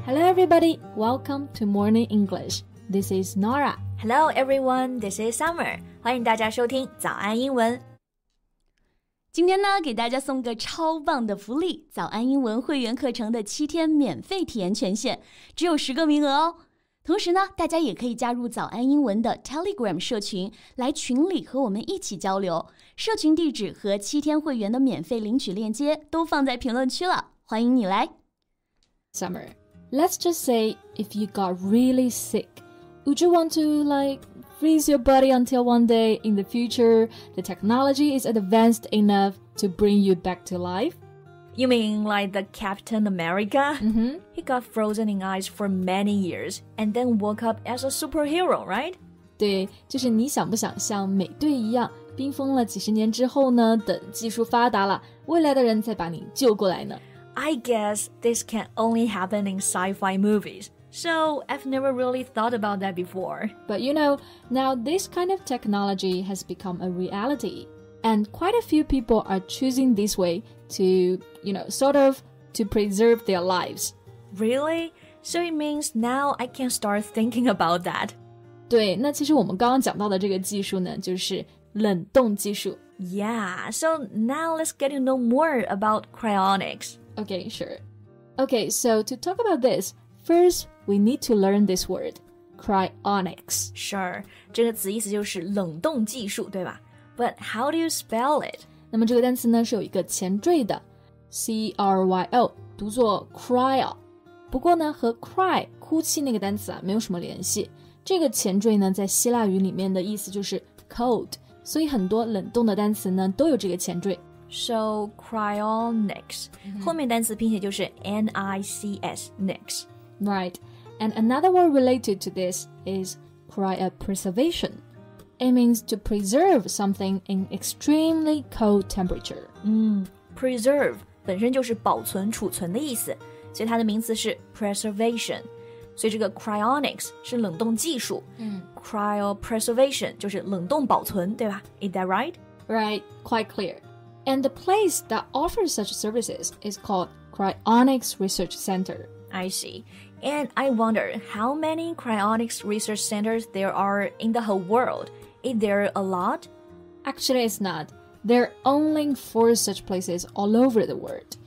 Hello everybody, welcome to Morning English. This is Nora. Hello everyone, this is Summer. 欢迎大家收听早安英文。今天呢，给大家送个超棒的福利，早安英文会员课程的7天免费体验权限，只有10个名额哦。同时呢，大家也可以加入早安英文的 Telegram 社群，来群里和我们一起交流。社群地址和7天会员的免费领取链接都放在评论区了，欢迎你来。Summer, let's just say if you got really sick, would you want to freeze your body until one day in the future the technology is advanced enough to bring you back to life? You mean like the Captain America? Mm-hmm. He got frozen in ice for many years and then woke up as a superhero, right? 对，就是你想不想像美队一样冰封了几十年之后呢，等技术发达了，未来的人再把你救过来呢？ I guess this can only happen in sci-fi movies. So I've never really thought about that before. But you know, now this kind of technology has become a reality. And quite a few people are choosing this way to, to preserve their lives. Really? So it means now I can start thinking about that. 对，那其实我们刚刚讲到的这个技术呢，就是冷冻技术。Yeah, so now let's get to know more about cryonics. Okay, sure. Okay, so to talk about this, first we need to learn this word, cryonics. Sure, 这个词意思就是冷冻技术，对吧？ But how do you spell it? 那么这个单词呢是有一个前缀的 cryo 读作 cryo 不过呢和 cry 哭泣那个单词没有什么联系这个前缀呢在希腊语里面的意思就是 cold 所以很多冷冻的单词呢都有这个前缀 So cryonics 后面单词拼写就是 N-I-C-S Nix Right And another word related to this is cryopreservation It means to preserve something in extremely cold temperature. Preserve 本身就是保存、储存的意思，所以它的名词是 preservation。所以这个 cryonics 是冷冻技术，cryopreservation 就是冷冻保存，对吧？ Is that right? Right, quite clear. And the place that offers such services is called Cryonics Research Center. I see. And I wonder how many cryonics research centers there are in the whole world. Is there a lot? Actually, it's not. There are only 4 such places all over the world.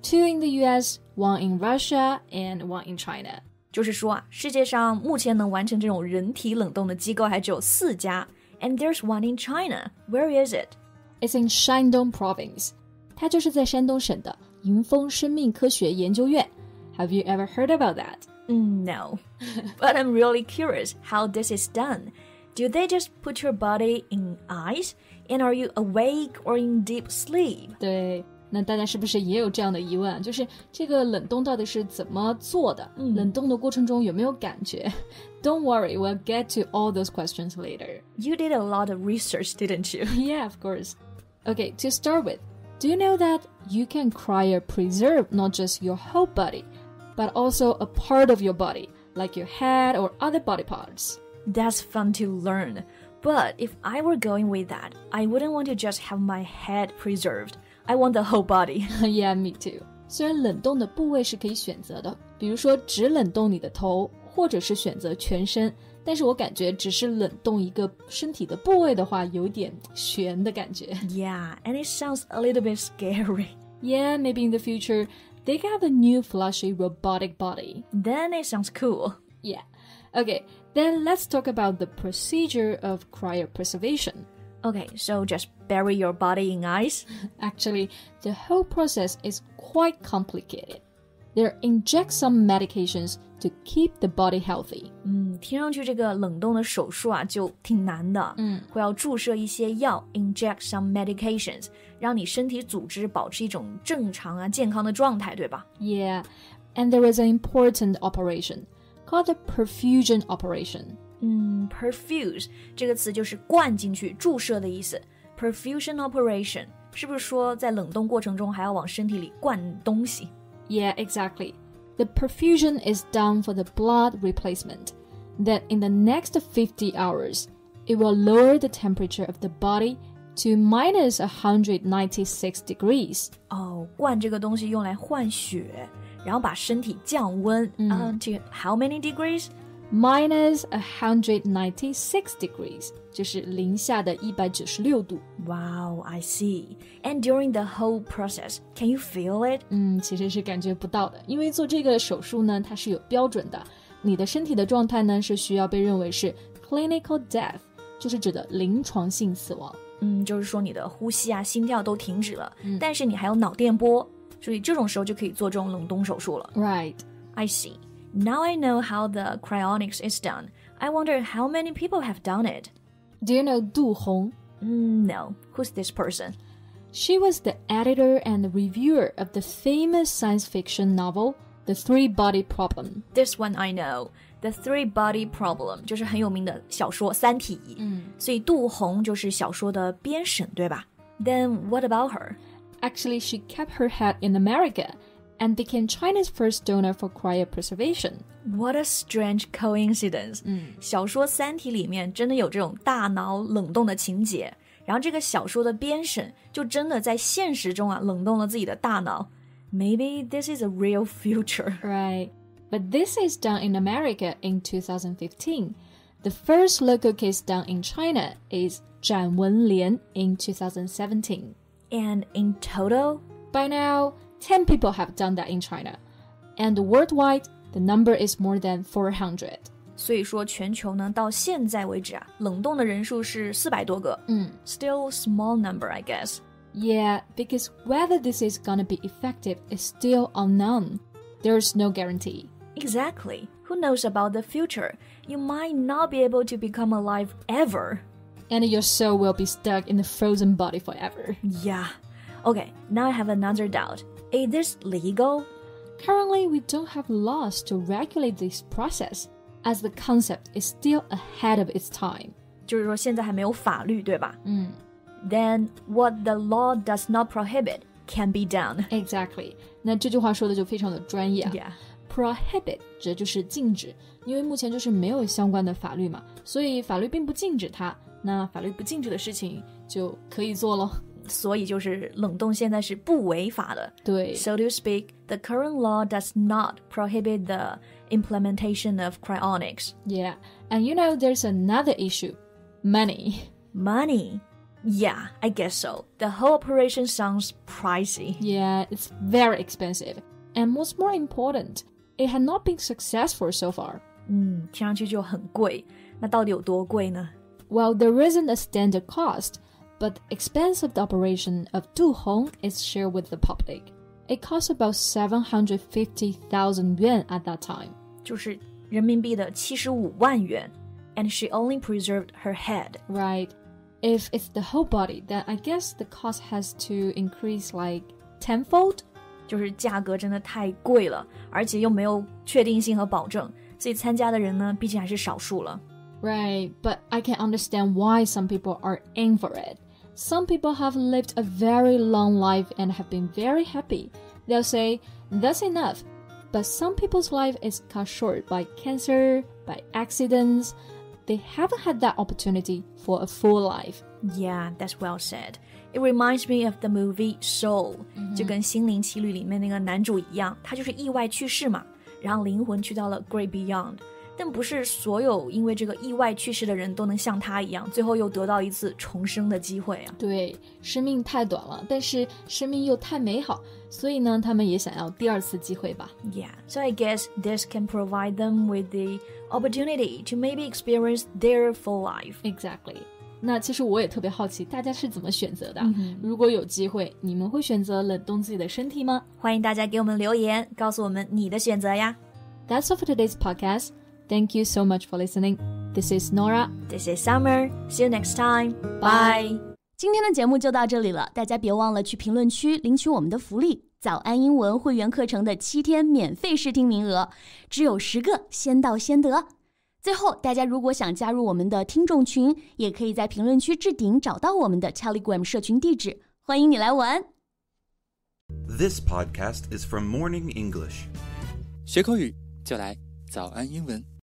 2 in the US, 1 in Russia, and 1 in China. 就是说啊，世界上目前能完成这种人体冷冻的机构还只有4家。And there's one in China. Where is it? It's in Shandong Province. 它就是在山东省的迎风生命科学研究院。Have you ever heard about that? No. But I'm really curious how this is done. Do they just put your body in ice? And are you awake or in deep sleep? 对，那大家是不是也有这样的疑问？就是这个冷冻到底是怎么做的？冷冻的过程中有没有感觉？ Don't worry, we'll get to all those questions later. You did a lot of research, didn't you? Yeah, of course. Okay, to start with, do you know that you can cryopreserve not just your whole body, but also a part of your body, like your head or other body parts? That's fun to learn. But if I were going with that, I wouldn't want to just have my head preserved. I want the whole body. Yeah, me too. 虽然冷冻的部位是可以选择的，比如说只冷冻你的头，或者是选择全身，但是我感觉只是冷冻一个身体的部位的话，有点悬的感觉。Yeah, and it sounds a little bit scary. Yeah, maybe in the future, they can have a new flashy robotic body. Then it sounds cool. Yeah. Okay, then let's talk about the procedure of cryopreservation. Okay, so just bury your body in ice? Actually, the whole process is quite complicated. They inject some medications to keep the body healthy. 听上去这个冷冻的手术啊就挺难的。会要注射一些药 inject some medications 让你身体组织保持一种正常啊健康的状态，对吧？ Yeah, and there is an important operation called the perfusion operation. Perfuse 这个词就是灌进去注射的意思。Perfusion operation 是不是说在冷冻过程中还要往身体里灌东西？ Yeah, exactly. The perfusion is done for the blood replacement. Then in the next 50 hours, it will lower the temperature of the body to minus 196 degrees. 灌这个东西用来换血，然后把身体降温to how many degrees? Minus 196 degrees, 就是零下的196度。Wow, I see. And during the whole process, can you feel it? 其实是感觉不到的，因为做这个手术呢，它是有标准的。你的身体的状态呢，是需要被认为是 clinical death, 就是指的临床性死亡。就是说你的呼吸啊、心跳都停止了，但是你还有脑电波，所以这种时候就可以做这种冷冻手术了。Right. I see. Now I know how the cryonics is done. I wonder how many people have done it. Do you know Du Hong? No. Who's this person? She was the editor and reviewer of the famous science fiction novel, The Three-Body Problem. This one I know. The Three-Body Problem 就是很有名的小说《三体》。所以杜虹就是小说的编审，对吧？ Then what about her? Actually, she kept her head in America and became China's first donor for cryopreservation. What a strange coincidence. 小说《三体》里面真的有这种大脑冷冻的情节，然后这个小说的编审就真的在现实中冷冻了自己的大脑。Maybe this is a real future. Right. But this is done in America in 2015. The first local case done in China is Zhan Wenlian in 2017. And in total? By now, 10 people have done that in China. And worldwide, the number is more than 400. 所以说全球呢到现在为止冷冻的人数是400多个。Still small number, I guess. Yeah, because whether this is gonna be effective is still unknown. There's no guarantee. Exactly. Who knows about the future? You might not be able to become alive ever. And your soul will be stuck in the frozen body forever. Yeah. Okay, now I have another doubt. Is this legal? Currently, we don't have laws to regulate this process, as the concept is still ahead of its time. 就是说现在还没有法律，对吧？Then what the law does not prohibit can be done. Exactly. 那这句话说的就非常的专业啊。Yeah. Prohibit 这就是禁止，因为目前就是没有相关的法律嘛，所以法律并不禁止它。那法律不禁止的事情就可以做咯。所以就是冷冻现在是不违法的。对。So to speak, the current law does not prohibit the implementation of cryonics. Yeah, and you know there's another issue. Money. Money? Yeah, I guess so. The whole operation sounds pricey. Yeah, it's very expensive. And what's more important, it had not been successful so far. 听上去就很贵。那到底有多贵呢？ Well, there isn't a standard cost, but the expense of the operation of Du Hong is shared with the public. It cost about 750,000 yuan at that time. 就是人民币的75万元。And she only preserved her head. Right. If it's the whole body, then I guess the cost has to increase like tenfold. 就是价格真的太贵了，而且又没有确定性和保证，所以参加的人呢，毕竟还是少数了。Right, but I can understand why some people are in for it. Some people have lived a very long life and have been very happy. They'll say, that's enough. But some people's life is cut short by cancer, by accidents. They haven't had that opportunity for a full life. Yeah, that's well said. It reminds me of the movie Soul. 就跟《心灵奇旅》里面那个男主一样，他就是意外去世嘛，然后灵魂去到了 Great Beyond。但不是所有因为这个意外去世的人都能像他一样，最后又得到一次重生的机会啊。对，生命太短了，但是生命又太美好，所以呢，他们也想要第二次机会吧。Yeah, so I guess this can provide them with the opportunity to maybe experience their full life. Exactly. 那其实我也特别好奇，大家是怎么选择的？如果有机会，你们会选择冷冻自己的身体吗？欢迎大家给我们留言，告诉我们你的选择呀。That's all for today's podcast. Thank you so much for listening. This is Nora. This is Summer. See you next time. Bye. 今天的节目就到这里了，大家别忘了去评论区领取我们的福利——早安英文会员课程的7天免费试听名额，只有10个，先到先得。最后，大家如果想加入我们的听众群，也可以在评论区置顶找到我们的 Telegram 社群地址，欢迎你来玩。This podcast is from Morning English. 学口语就来早安英文。